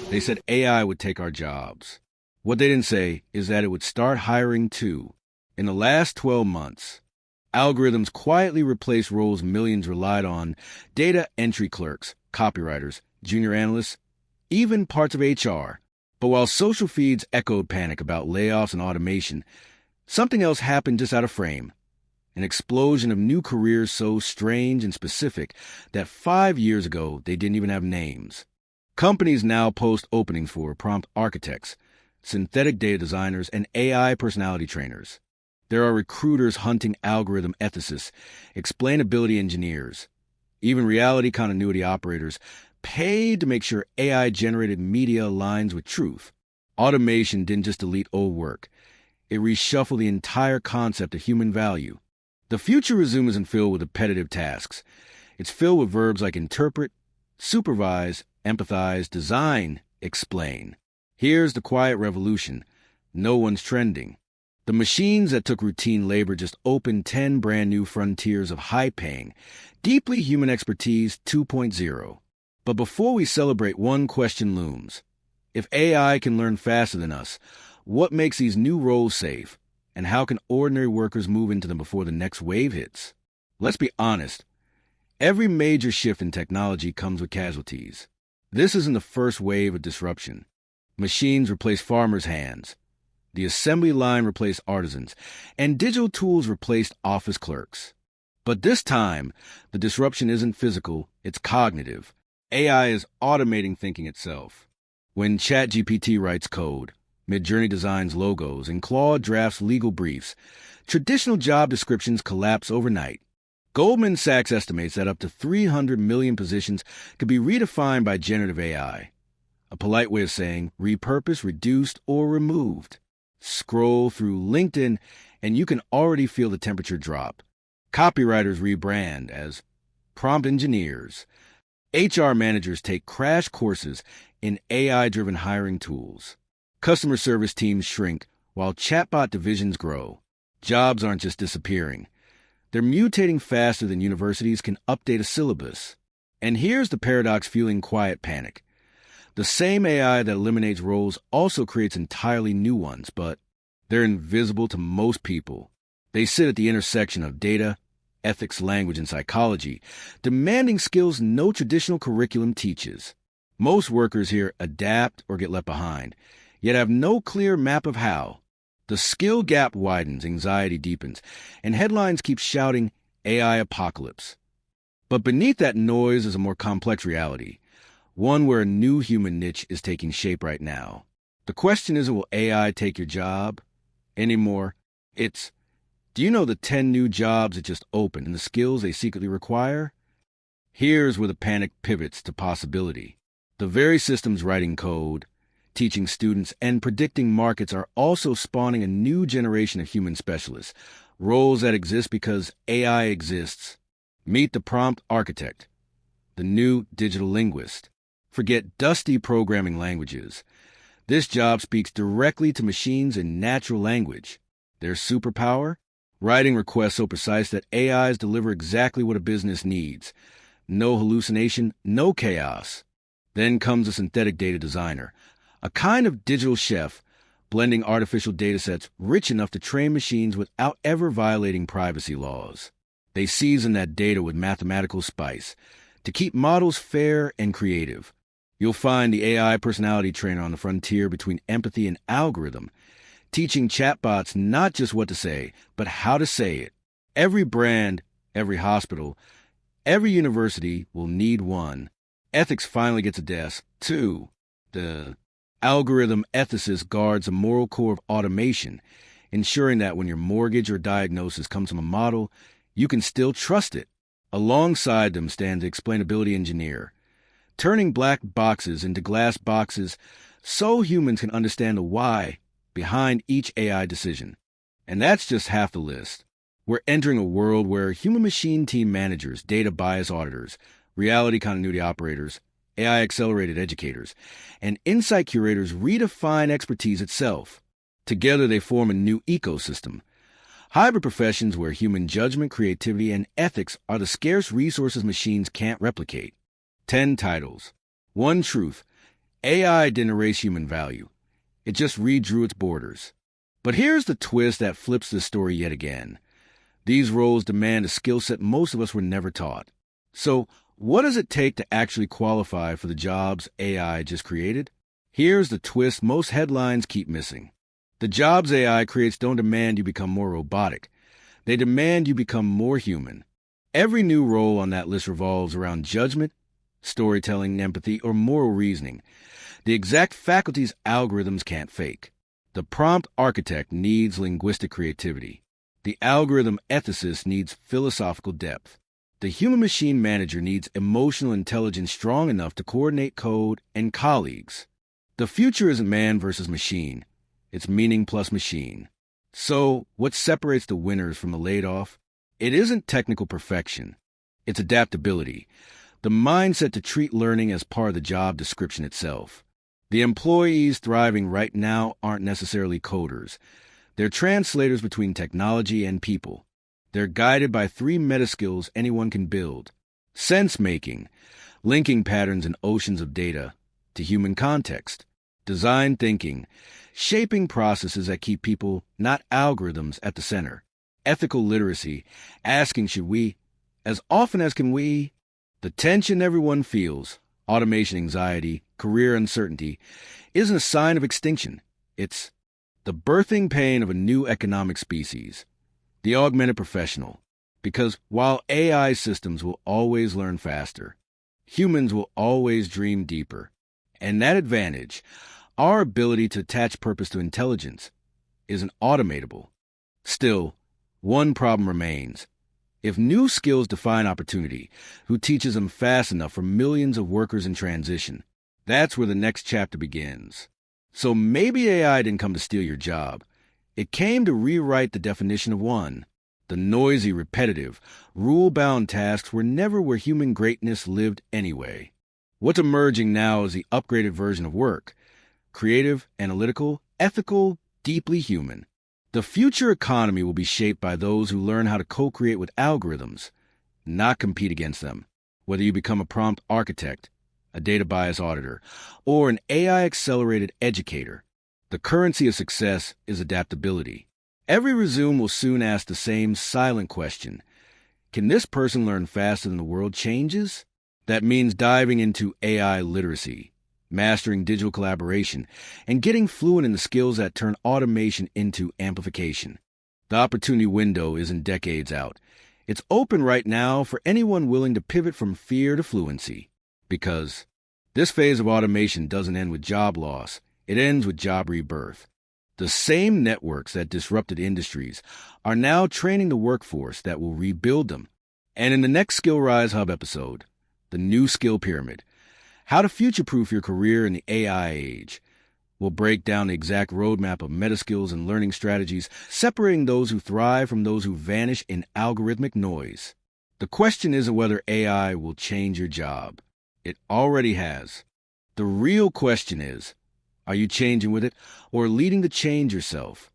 They said AI would take our jobs. What they didn't say is that it would start hiring too. In the last 12 months, algorithms quietly replaced roles millions relied on: data entry clerks, copywriters, junior analysts, even parts of HR. But while social feeds echoed panic about layoffs and automation, something else happened just out of frame. An explosion of new careers so strange and specific that 5 years ago they didn't even have names. Companies now post openings for prompt architects, synthetic data designers, and AI personality trainers. There are recruiters hunting algorithm ethicists, explainability engineers, even reality continuity operators paid to make sure AI-generated media aligns with truth. Automation didn't just delete old work. It reshuffled the entire concept of human value. The future resume isn't filled with repetitive tasks. It's filled with verbs like interpret, supervise, empathize, design, explain. Here's the quiet revolution. No one's trending. The machines that took routine labor just opened 10 brand new frontiers of high-paying, deeply human expertise 2.0. But before we celebrate, one question looms. If AI can learn faster than us, what makes these new roles safe? And how can ordinary workers move into them before the next wave hits? Let's be honest. Every major shift in technology comes with casualties. This isn't the first wave of disruption. Machines replace farmers' hands. The assembly line replaced artisans, and digital tools replaced office clerks. But this time, the disruption isn't physical, it's cognitive. AI is automating thinking itself. When ChatGPT writes code, Midjourney designs logos, and Claude drafts legal briefs, traditional job descriptions collapse overnight. Goldman Sachs estimates that up to 300 million positions could be redefined by generative AI. A polite way of saying repurposed, reduced, or removed. Scroll through LinkedIn, and you can already feel the temperature drop. Copywriters rebrand as prompt engineers. HR managers take crash courses in AI-driven hiring tools. Customer service teams shrink while chatbot divisions grow. Jobs aren't just disappearing. They're mutating faster than universities can update a syllabus. And here's the paradox fueling quiet panic. The same AI that eliminates roles also creates entirely new ones, but they're invisible to most people. They sit at the intersection of data, ethics, language, and psychology, demanding skills no traditional curriculum teaches. Most workers here adapt or get left behind, yet have no clear map of how. The skill gap widens, anxiety deepens, and headlines keep shouting AI apocalypse. But beneath that noise is a more complex reality, one where a new human niche is taking shape right now. The question isn't, will AI take your job anymore? It's, do you know the 10 new jobs that just opened and the skills they secretly require? Here's where the panic pivots to possibility. The very systems writing code, teaching students, and predicting markets are also spawning a new generation of human specialists, roles that exist because AI exists. Meet the prompt architect, the new digital linguist. Forget dusty programming languages. This job speaks directly to machines in natural language. Their superpower? Writing requests so precise that AIs deliver exactly what a business needs. No hallucination, no chaos. Then comes a synthetic data designer, a kind of digital chef, blending artificial datasets rich enough to train machines without ever violating privacy laws. They season that data with mathematical spice to keep models fair and creative. You'll find the AI personality trainer on the frontier between empathy and algorithm, teaching chatbots not just what to say, but how to say it. Every brand, every hospital, every university will need one. Ethics finally gets a desk, too. The algorithm ethicist guards the moral core of automation, ensuring that when your mortgage or diagnosis comes from a model, you can still trust it. Alongside them stands the explainability engineer, turning black boxes into glass boxes so humans can understand the why behind each AI decision. And that's just half the list. We're entering a world where human-machine team managers, data bias auditors, reality continuity operators, AI-accelerated educators, and insight curators redefine expertise itself. Together they form a new ecosystem. Hybrid professions where human judgment, creativity, and ethics are the scarce resources machines can't replicate. 10 titles. One truth. AI didn't erase human value. It just redrew its borders. But here's the twist that flips the story yet again. These roles demand a skill set most of us were never taught. So, what does it take to actually qualify for the jobs AI just created? Here's the twist most headlines keep missing. The jobs AI creates don't demand you become more robotic. They demand you become more human. Every new role on that list revolves around judgment, storytelling, empathy, or moral reasoning. The exact faculties algorithms can't fake. The prompt architect needs linguistic creativity. The algorithm ethicist needs philosophical depth. The human-machine manager needs emotional intelligence strong enough to coordinate code and colleagues. The future isn't man versus machine. It's meaning plus machine. So, what separates the winners from the laid-off? It isn't technical perfection. It's adaptability. The mindset to treat learning as part of the job description itself. The employees thriving right now aren't necessarily coders. They're translators between technology and people. They're guided by 3 meta skills anyone can build. Sense-making, linking patterns in oceans of data to human context. Design thinking, shaping processes that keep people, not algorithms, at the center. Ethical literacy, asking should we, as often as can we. The tension everyone feels, automation anxiety, career uncertainty, isn't a sign of extinction. It's the birthing pain of a new economic species, the augmented professional. Because while AI systems will always learn faster, humans will always dream deeper. And that advantage, our ability to attach purpose to intelligence, isn't automatable. Still, one problem remains. If new skills define opportunity, who teaches them fast enough for millions of workers in transition? That's where the next chapter begins. So maybe AI didn't come to steal your job. It came to rewrite the definition of one. The noisy, repetitive, rule-bound tasks were never where human greatness lived anyway. What's emerging now is the upgraded version of work. Creative, analytical, ethical, deeply human. The future economy will be shaped by those who learn how to co-create with algorithms, not compete against them. Whether you become a prompt architect, a data bias auditor, or an AI-accelerated educator, the currency of success is adaptability. Every resume will soon ask the same silent question. Can this person learn faster than the world changes? That means diving into AI literacy, mastering digital collaboration, and getting fluent in the skills that turn automation into amplification. The opportunity window isn't decades out. It's open right now for anyone willing to pivot from fear to fluency. Because this phase of automation doesn't end with job loss. It ends with job rebirth. The same networks that disrupted industries are now training the workforce that will rebuild them. And in the next Skill Rise Hub episode, the new skill pyramid, how to future-proof your career in the AI age. We'll break down the exact roadmap of meta-skills and learning strategies, separating those who thrive from those who vanish in algorithmic noise. The question isn't whether AI will change your job. It already has. The real question is, are you changing with it or leading the change yourself?